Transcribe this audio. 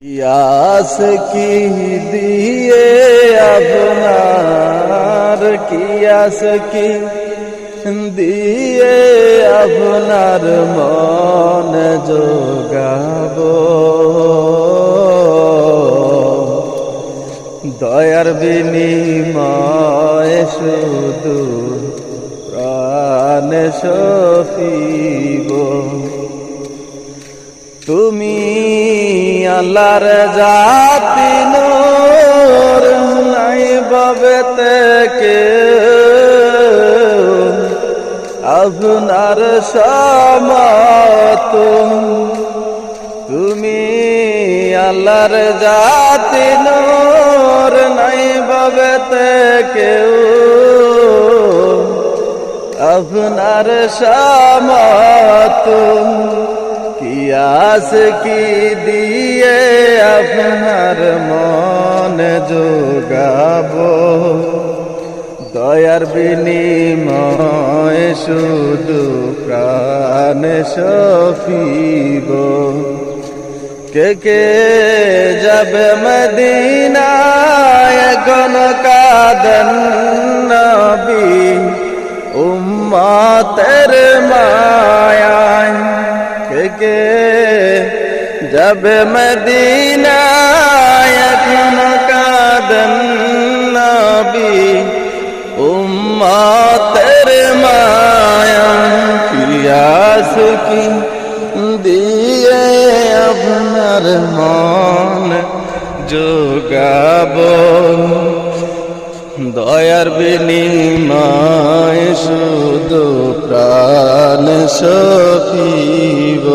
ইয়াস কি দিয়ে আপনার কিয়াস কি দিয়ে আপনার মন যোগাবো দয়ার বিনিময়ে শুধু প্রাণ সফিব তুমি আল্লাহর জাতি নূর নাই বাবে থেকে আপনার সমত তুমি আল্লাহর জাতি নূর নাই বাবে থেকে আপনার সমত কিয়াস কি দিয়ে আপনার মন যোগাবো দয়ার বিনিময়ে শুধু প্রাণ সফিব কে কে যাবে মদিনায় কোন কাঁদেন নবী উম্মতের মায়ায় কে যাবে মদিনায় কোন কাঁদেন নবী উম্মতের মায়ায় কিয়াস কি দিয়ে আপনার মন যোগাবো দয়ার বিনিময়ে শুধু প্রাণ সফিব।